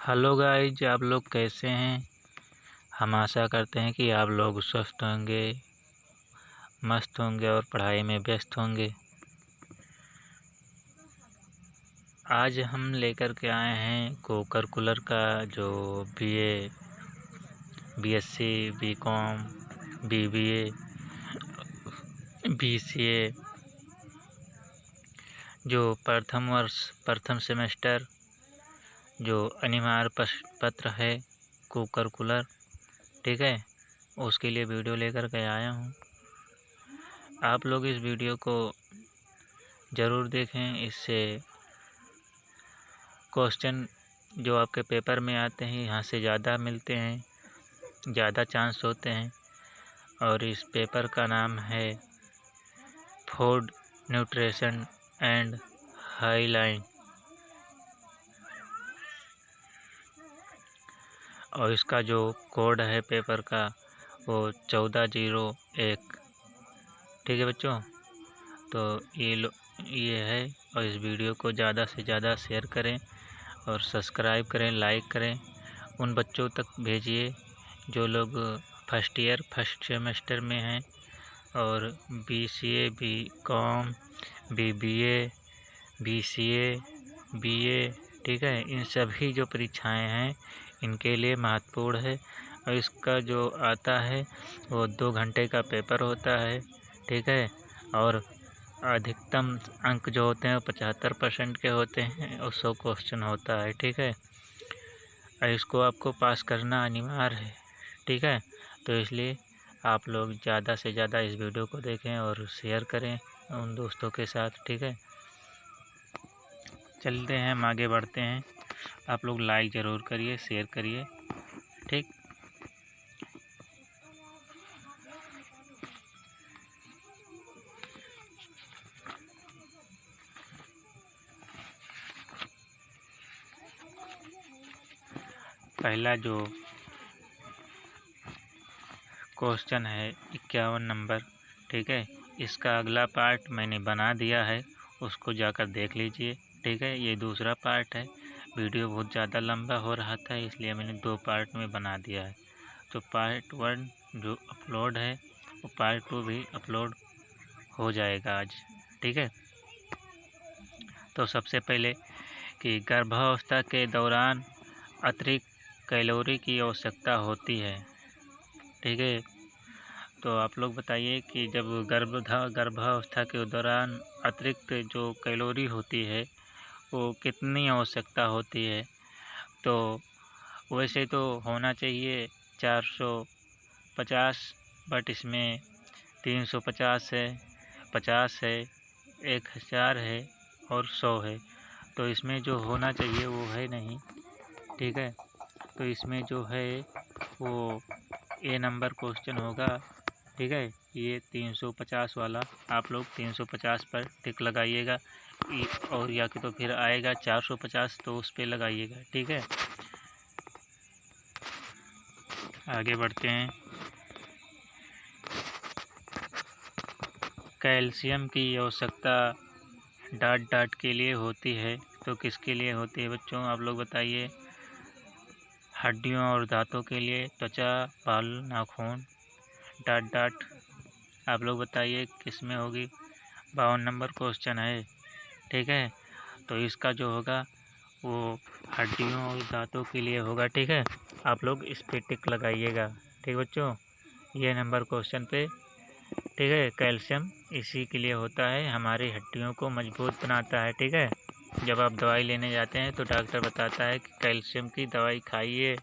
Hello guys, आप लोग कैसे हैं। हम आशा करते हैं कि आप लोग स्वस्थ होंगे, मस्त होंगे और पढ़ाई में व्यस्त होंगे। आज हम लेकर के आए हैं को करिकुलर का जो BA, BSc, BCom, BBA, BCA जो प्रथम वर्ष प्रथम सेमेस्टर जो अनिवार्य पत्र है को करिकुलर, ठीक है, उसके लिए वीडियो लेकर के आया हूँ। आप लोग इस वीडियो को ज़रूर देखें। इससे क्वेश्चन जो आपके पेपर में आते हैं यहाँ से ज़्यादा मिलते हैं, ज़्यादा चांस होते हैं। और इस पेपर का नाम है फूड न्यूट्रिशन एंड हाइलाइन, और इसका जो कोड है पेपर का वो 1401। ठीक है बच्चों, तो ये है। और इस वीडियो को ज़्यादा से ज़्यादा शेयर करें और सब्सक्राइब करें, लाइक करें। उन बच्चों तक भेजिए जो लोग फर्स्ट सेमेस्टर में हैं और BCA, BCom, BBA, BCA, BA, ठीक है, इन सभी जो परीक्षाएं हैं इनके लिए महत्वपूर्ण है। और इसका जो आता है वो 2 घंटे का पेपर होता है, ठीक है। और अधिकतम अंक जो होते हैं वो 75% के होते हैं और 100 क्वेश्चन होता है, ठीक है। और इसको आपको पास करना अनिवार्य है, ठीक है। तो इसलिए आप लोग ज़्यादा से ज़्यादा इस वीडियो को देखें और शेयर करें उन दोस्तों के साथ, ठीक है। चलते हैं, हम आगे बढ़ते हैं। आप लोग लाइक ज़रूर करिए, शेयर करिए, ठीक। पहला जो क्वेश्चन है 51 नंबर, ठीक है। इसका अगला पार्ट मैंने बना दिया है, उसको जाकर देख लीजिए, ठीक है। ये दूसरा पार्ट है। वीडियो बहुत ज़्यादा लंबा हो रहा था इसलिए मैंने 2 पार्ट में बना दिया है। तो पार्ट 1 जो अपलोड है वो पार्ट 2 भी अपलोड हो जाएगा आज, ठीक है। तो सबसे पहले कि गर्भावस्था के दौरान अतिरिक्त कैलोरी की आवश्यकता होती है, ठीक है। तो आप लोग बताइए कि जब गर्भावस्था के दौरान अतिरिक्त जो कैलोरी होती है वो कितनी आवश्यकता होती है। तो वैसे तो होना चाहिए 450, बट इसमें 350 है, 50 है, 1000 है और 100 है। तो इसमें जो होना चाहिए वो है नहीं, ठीक है। तो इसमें जो है वो ए नंबर क्वेश्चन होगा, ठीक है। ये 350 वाला, आप लोग 350 पर टिक लगाइएगा और या कि तो फिर आएगा 450 तो उस पर लगाइएगा, ठीक है। आगे बढ़ते हैं। कैल्शियम की आवश्यकता डाट के लिए होती है, तो किसके लिए होती है बच्चों, आप लोग बताइए। हड्डियों और दांतों के लिए, त्वचा, बाल, नाखून, डाट। आप लोग बताइए किस में होगी। 52 नंबर क्वेश्चन है, ठीक है। तो इसका जो होगा वो हड्डियों और दांतों के लिए होगा, ठीक है। आप लोग इस पे टिक लगाइएगा, ठीक बच्चों। ये नंबर क्वेश्चन पे, ठीक है। कैल्शियम इसी के लिए होता है, हमारी हड्डियों को मजबूत बनाता है, ठीक है। जब आप दवाई लेने जाते हैं तो डॉक्टर बताता है कि कैल्शियम की दवाई खाइए,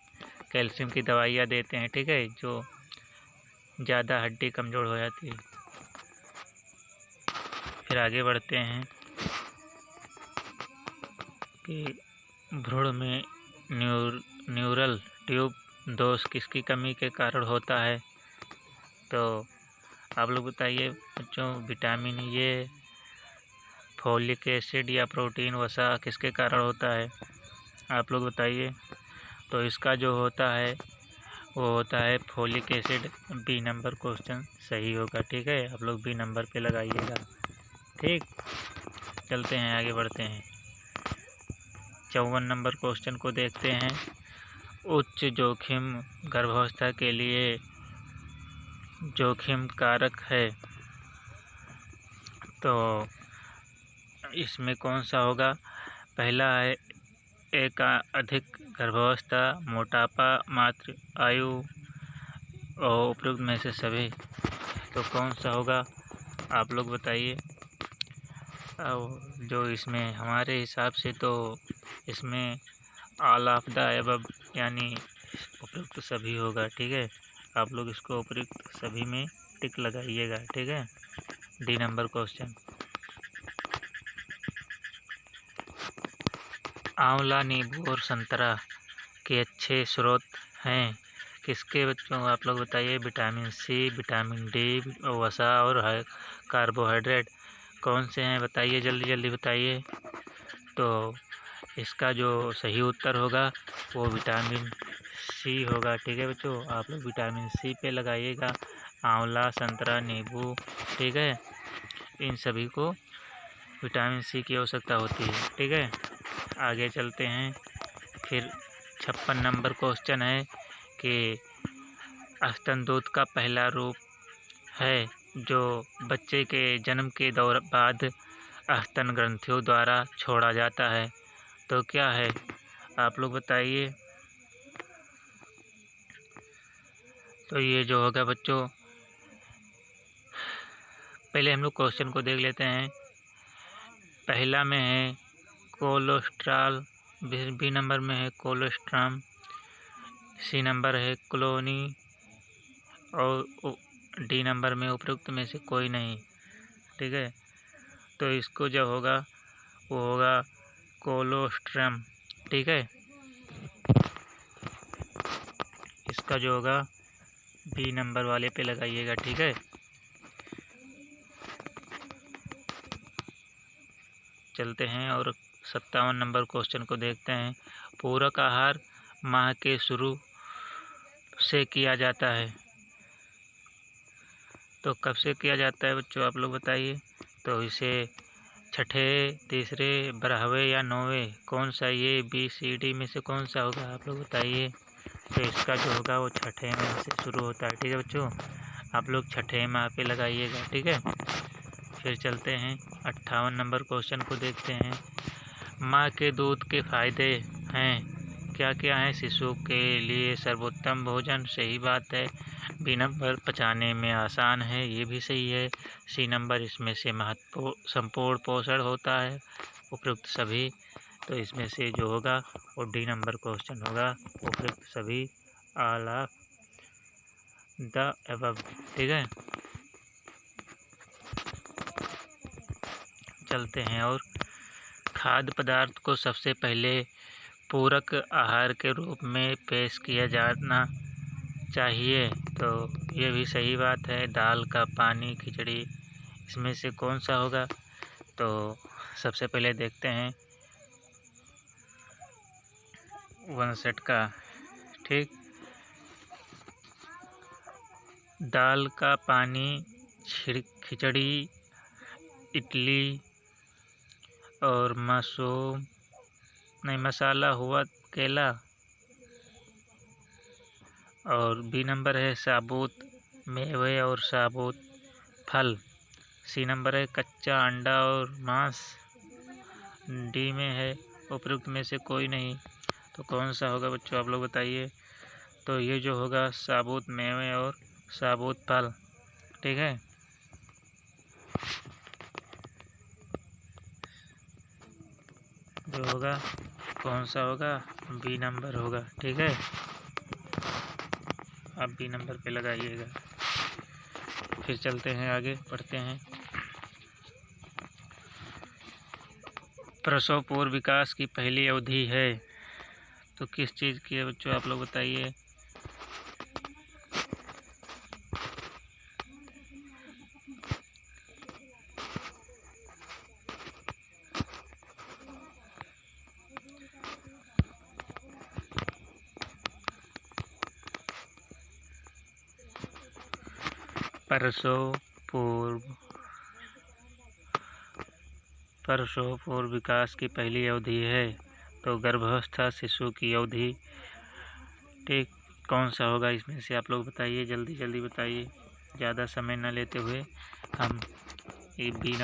कैल्शियम की दवाइयाँ देते हैं, ठीक है, जो ज़्यादा हड्डी कमज़ोर हो जाती है। फिर आगे बढ़ते हैं कि भ्रूण में न्यूरल ट्यूब दोष किसकी कमी के कारण होता है। तो आप लोग बताइए बच्चों, विटामिन ए, फोलिक एसिड या प्रोटीन वसा किसके कारण होता है, आप लोग बताइए। तो इसका जो होता है वो होता है folic acid. B number question सही होगा, ठीक है। आप लोग बी नंबर पे लगाइएगा, ठीक। चलते हैं, आगे बढ़ते हैं। 54 नंबर क्वेश्चन को देखते हैं। उच्च जोखिम गर्भावस्था के लिए जोखिम कारक है, तो इसमें कौन सा होगा? पहला है एक अधिक गर्भावस्था, मोटापा, मातृ आयु और उपयुक्त में से सभी। तो कौन सा होगा आप लोग बताइए। और जो इसमें हमारे हिसाब से तो इसमें ऑल ऑफ द अबव यानी उपयुक्त सभी होगा। ठीक है, आप लोग इसको उपयुक्त सभी में टिक लगाइएगा। ठीक है, डी नंबर क्वेश्चन। आंवला, नींबू और संतरा के अच्छे स्रोत हैं किसके बच्चों? आप लोग बताइए। विटामिन सी, विटामिन डी, वसा और कार्बोहाइड्रेट कौन से हैं? बताइए, जल्दी जल्दी बताइए। तो इसका जो सही उत्तर होगा वो विटामिन सी होगा। ठीक है बच्चों, आप लोग विटामिन सी पे लगाइएगा। आंवला, संतरा, नींबू, ठीक है, इन सभी को विटामिन सी की आवश्यकता होती है। ठीक है, आगे चलते हैं। फिर 56 नंबर क्वेश्चन है कि स्तन दूध का पहला रूप है जो बच्चे के जन्म के बाद स्तन ग्रंथियों द्वारा छोड़ा जाता है, तो क्या है? आप लोग बताइए। तो ये जो होगा बच्चों, पहले हम लोग क्वेश्चन को देख लेते हैं। पहला में है कोलेस्ट्रॉल, बी नंबर में है कोलेस्ट्रम, सी नंबर है क्लोनी और डी नंबर में उपयुक्त में से कोई नहीं। ठीक है, तो इसको जो होगा वो होगा कोलेस्ट्रम। ठीक है, इसका जो होगा बी नंबर वाले पे लगाइएगा। ठीक है, चलते हैं और 57 नंबर क्वेश्चन को देखते हैं। पूरक आहार माह के शुरू से किया जाता है, तो कब से किया जाता है बच्चों? आप लोग बताइए। तो इसे छठे, तीसरे, 12वें या 9वें, कौन सा? ये बी सी डी में से कौन सा होगा? आप लोग बताइए। तो इसका जो होगा वो छठे माह से शुरू होता है। ठीक है बच्चों, आप लोग छठे माह पे लगाइएगा। ठीक है, फिर चलते हैं 58 नंबर क्वेश्चन को देखते हैं। माँ के दूध के फायदे हैं, क्या क्या हैं? शिशु के लिए सर्वोत्तम भोजन, सही बात है। बी नंबर पचाने में आसान है, ये भी सही है। सी नंबर इसमें से महत्वपूर्ण संपूर्ण पोषण होता है, उपयुक्त सभी। तो इसमें से जो होगा वो डी नंबर क्वेश्चन होगा, उपयुक्त सभी, ऑल ऑफ द अबव। ठीक है, चलते हैं और खाद्य पदार्थ को सबसे पहले पूरक आहार के रूप में पेश किया जाना चाहिए, तो ये भी सही बात है। दाल का पानी, खिचड़ी, इसमें से कौन सा होगा? तो सबसे पहले देखते हैं 59 का। ठीक, दाल का पानी, खिचड़ी, इडली और मसाला हुआ केला। और बी नंबर है साबुत मेवे और साबुत फल। सी नंबर है कच्चा अंडा और मांस। डी में है उपयुक्त में से कोई नहीं। तो कौन सा होगा बच्चों? आप लोग बताइए। तो ये जो होगा साबुत मेवे और साबुत फल। ठीक है, जो होगा कौन सा होगा? बी नंबर होगा। ठीक है, आप बी नंबर पे लगाइएगा। फिर चलते हैं आगे, पढ़ते हैं। प्रसव पूर्व विकास की पहली अवधि है, तो किस चीज़ की है बच्चों? आप लोग बताइए। प्रसव पूर्व विकास की पहली अवधि है, तो गर्भावस्था शिशु की अवधि, ठीक, कौन सा होगा इसमें से आप लोग बताइए, जल्दी जल्दी बताइए, ज़्यादा समय न लेते हुए हम ये सी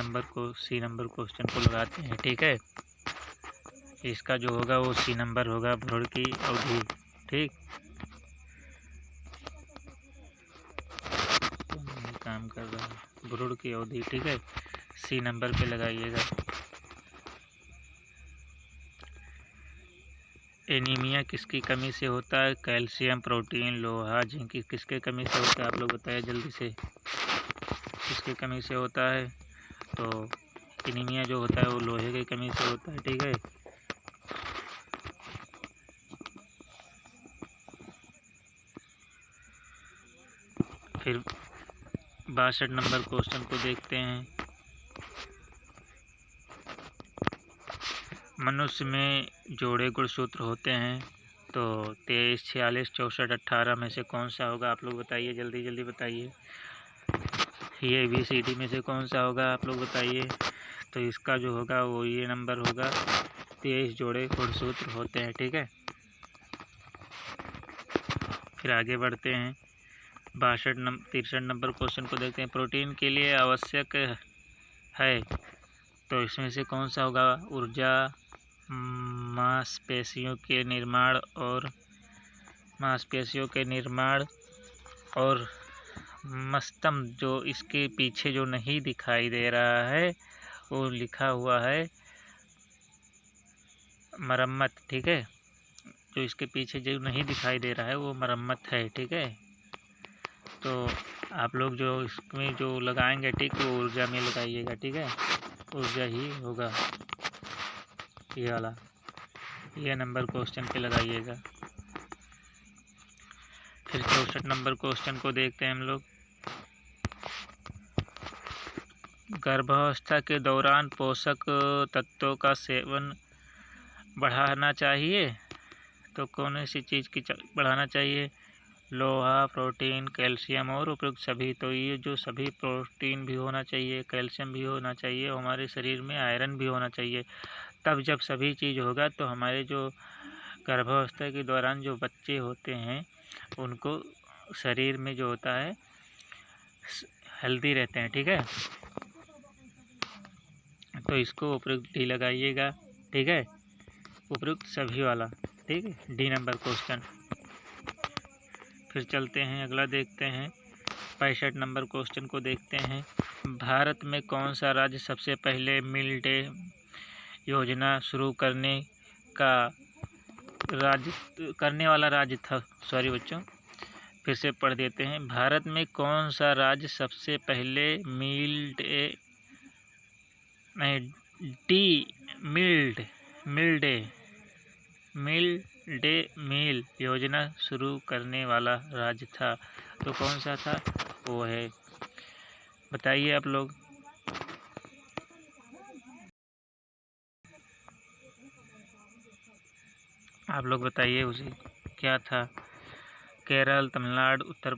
नंबर क्वेश्चन को लगाते हैं। ठीक है, इसका जो होगा वो सी नंबर होगा, भ्रूण की अवधि। ठीक, काम कर रहा है, भ्रूण की अवधि। ठीक है, सी नंबर पे लगाइएगा। एनीमिया किसकी कमी से होता है? कैल्शियम, प्रोटीन, लोहा, जिंक किसके कमी से होता है? आप लोग बताइए जल्दी से, किसकी कमी से होता है? तो एनीमिया जो होता है वो लोहे की कमी से होता है। ठीक है, फिर 62 नंबर क्वेश्चन को देखते हैं। मनुष्य में जोड़े गुणसूत्र होते हैं, तो 23, 46, 64, 18 में से कौन सा होगा? आप लोग बताइए, जल्दी जल्दी बताइए। ये ABCD में से कौन सा होगा? आप लोग बताइए। तो इसका जो होगा वो ये नंबर होगा, 23 जोड़े गुणसूत्र होते हैं। ठीक है, फिर आगे बढ़ते हैं। 63 नंबर क्वेश्चन को देखते हैं। प्रोटीन के लिए आवश्यक है, तो इसमें से कौन सा होगा? ऊर्जा, मांसपेशियों के निर्माण और मस्तम, जो इसके पीछे जो नहीं दिखाई दे रहा है वो लिखा हुआ है मरम्मत। ठीक है, जो इसके पीछे जो नहीं दिखाई दे रहा है वो मरम्मत है। ठीक है, तो आप लोग जो इसमें जो लगाएंगे, ठीक, वो ऊर्जा में लगाइएगा। ठीक है, ऊर्जा ही होगा, ये वाला, ये नंबर क्वेश्चन पे लगाइएगा। फिर 64 नंबर क्वेश्चन को देखते हैं हम लोग। गर्भावस्था के दौरान पोषक तत्वों का सेवन बढ़ाना चाहिए, तो कौन सी चीज़ की बढ़ाना चाहिए? लोहा, प्रोटीन, कैल्शियम और उपयुक्त सभी। तो ये जो सभी, प्रोटीन भी होना चाहिए, कैल्शियम भी होना चाहिए, हमारे शरीर में आयरन भी होना चाहिए। तब जब सभी चीज़ होगा तो हमारे जो गर्भावस्था के दौरान जो बच्चे होते हैं उनको शरीर में जो होता है हेल्दी रहते हैं। ठीक है, तो इसको उपयुक्त डी लगाइएगा। ठीक है, उपयुक्त सभी वाला। ठीक है, डी नंबर क्वेश्चन। फिर चलते हैं, अगला देखते हैं। 65 नंबर क्वेश्चन को देखते हैं। भारत में कौन सा राज्य सबसे पहले मिड डे योजना शुरू करने वाला राज्य था? सॉरी बच्चों, फिर से पढ़ देते हैं। भारत में कौन सा राज्य सबसे पहले मिड डे मील योजना शुरू करने वाला राज्य था? तो कौन सा था? वो है, बताइए आप लोग। आप लोग बताइए उसे क्या था? केरल, तमिलनाडु, उत्तर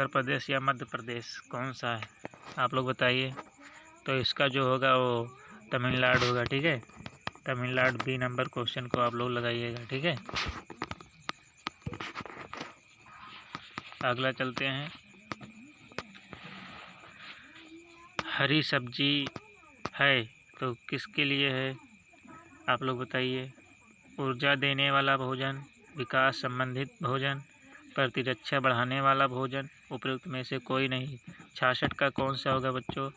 प्रदेश या मध्य प्रदेश, कौन सा है? आप लोग बताइए। तो इसका जो होगा वो तमिलनाडु होगा। ठीक है, तमिलनाडु बी नंबर क्वेश्चन को आप लोग लगाइएगा। ठीक है, अगला चलते हैं। हरी सब्जी है तो किसके लिए है? आप लोग बताइए। ऊर्जा देने वाला भोजन, विकास संबंधित भोजन, प्रतिरक्षा बढ़ाने वाला भोजन, उपयुक्त में से कोई नहीं। 66 का कौन सा होगा बच्चों?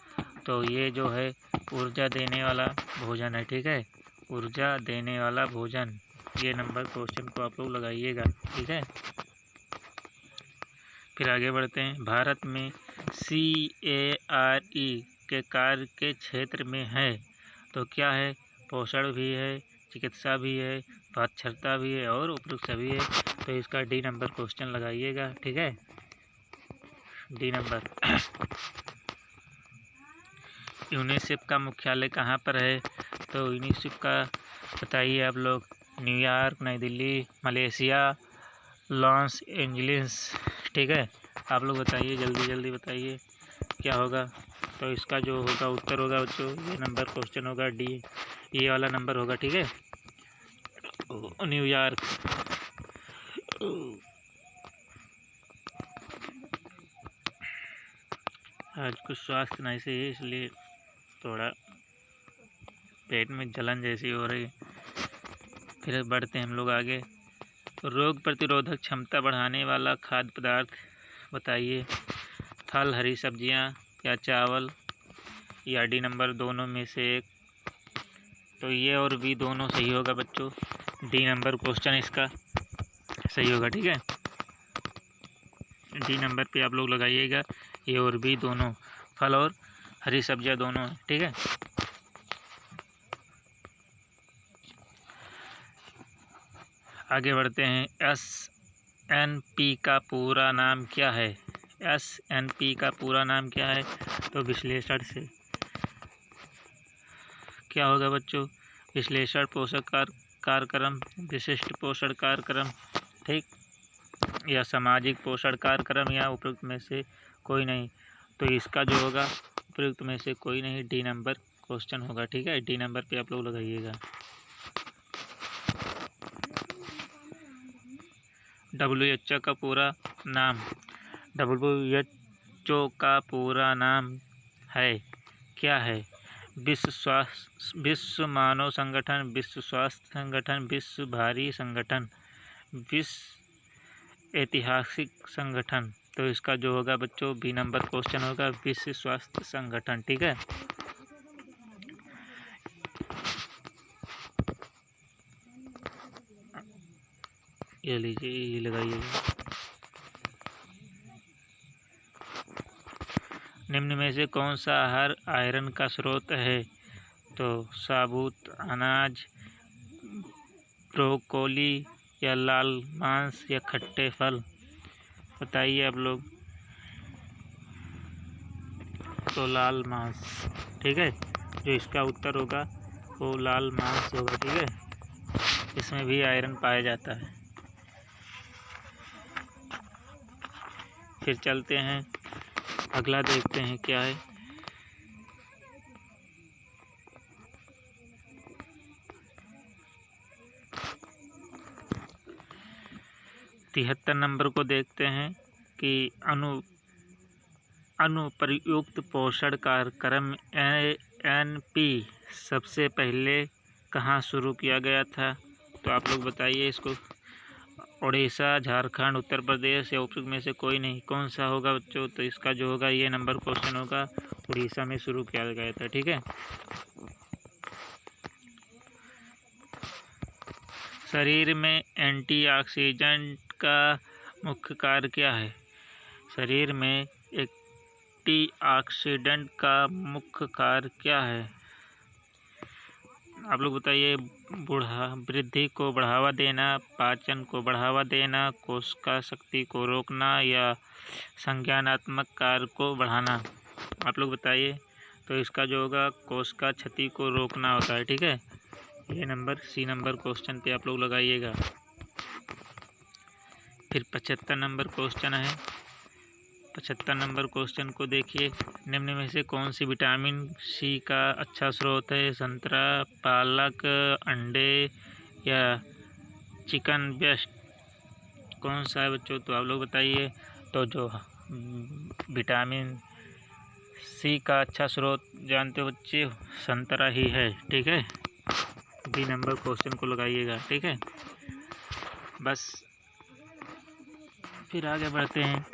तो ये जो है ऊर्जा देने वाला भोजन है। ठीक है, ऊर्जा देने वाला भोजन, ये नंबर क्वेश्चन को आप लोग लगाइएगा। ठीक है, फिर आगे बढ़ते हैं। भारत में CARE के कार्य के क्षेत्र में है, तो क्या है? पोषण भी है, चिकित्सा भी है, साक्षरता भी है और उपयुक्त सभी है। तो इसका डी नंबर क्वेश्चन लगाइएगा। ठीक है, डी नंबर। यूनिसेफ का मुख्यालय कहाँ पर है? तो यूनिसेफ का बताइए आप लोग। न्यूयॉर्क, नई दिल्ली, मलेशिया, लॉस एंजलिस। ठीक है, आप लोग बताइए, जल्दी जल्दी बताइए क्या होगा। तो इसका जो होगा उत्तर होगा बच्चों, ये नंबर क्वेश्चन होगा डी, ये वाला नंबर होगा। ठीक है, न्यूयॉर्क। आज कुछ स्वास्थ्य नहीं सही है, इसलिए थोड़ा पेट में जलन जैसी हो रही है। फिर बढ़ते हैं हम लोग आगे। रोग प्रतिरोधक क्षमता बढ़ाने वाला खाद्य पदार्थ बताइए। फल, हरी सब्जियां या चावल, या डी नंबर दोनों में से एक। तो ये और बी दोनों सही होगा बच्चों, डी नंबर क्वेश्चन इसका सही होगा। ठीक है, डी नंबर पे आप लोग लगाइएगा, ए और बी दोनों, फल और हरी सब्जियां दोनों। ठीक है, आगे बढ़ते हैं। SNP का पूरा नाम क्या है? SNP का पूरा नाम क्या है? तो विश्लेषण से क्या होगा बच्चों? विश्लेषण पोषक कार्यक्रम, विशिष्ट पोषण कार्यक्रम, ठीक, या सामाजिक पोषण कार्यक्रम, या उपयुक्त में से कोई नहीं। तो इसका जो होगा उपयुक्त में से कोई नहीं, डी नंबर क्वेश्चन होगा। ठीक है, डी नंबर पे आप लोग लगाइएगा। WHO का पूरा नाम, WHO का पूरा नाम है क्या है? विश्व मानव संगठन, विश्व स्वास्थ्य संगठन, विश्व भारी संगठन, विश्व ऐतिहासिक संगठन। तो इसका जो होगा बच्चों बी नंबर क्वेश्चन होगा, विश्व स्वास्थ्य संगठन। ठीक है, ये लीजिए, ये लगाइएगा। निम्न में से कौन सा आहार आयरन का स्रोत है? तो साबुत अनाज, ब्रोकोली, या लाल मांस, या खट्टे फल। बताइए आप लोग। तो लाल मांस। ठीक है, जो इसका उत्तर होगा वो लाल मांस होगा। ठीक है, इसमें भी आयरन पाया जाता है। फिर चलते हैं, अगला देखते हैं क्या है। तिहत्तर नंबर को देखते हैं कि अनुप्रयुक्त पोषण कार्यक्रम NP सबसे पहले कहाँ शुरू किया गया था? तो आप लोग बताइए इसको। उड़ीसा, झारखंड, उत्तर प्रदेश, या उपयुक्त में से कोई नहीं। कौन सा होगा बच्चों? तो इसका जो होगा ये नंबर क्वेश्चन होगा, उड़ीसा में शुरू किया गया था। ठीक है, शरीर में एंटीऑक्सीडेंट का मुख्य कार्य क्या है? शरीर में एंटीऑक्सीडेंट का मुख्य कार्य क्या है? आप लोग बताइए। वृद्धि को बढ़ावा देना, पाचन को बढ़ावा देना, कोशिका शक्ति को रोकना, या संज्ञानात्मक कार्य को बढ़ाना। आप लोग बताइए। तो इसका जो होगा कोशिका क्षति को रोकना होता है। ठीक है, ये नंबर सी नंबर क्वेश्चन पे आप लोग लगाइएगा। फिर 75 नंबर क्वेश्चन है। 75 नंबर क्वेश्चन को देखिए। निम्न में से कौन सी विटामिन सी का अच्छा स्रोत है? संतरा, पालक, अंडे, या चिकन ब्रेस्ट। कौन सा है बच्चों? तो आप लोग बताइए। तो जो विटामिन सी का अच्छा स्रोत जानते हो बच्चे, संतरा ही है। ठीक है, बी नंबर क्वेश्चन को लगाइएगा। ठीक है, बस फिर आगे बढ़ते हैं।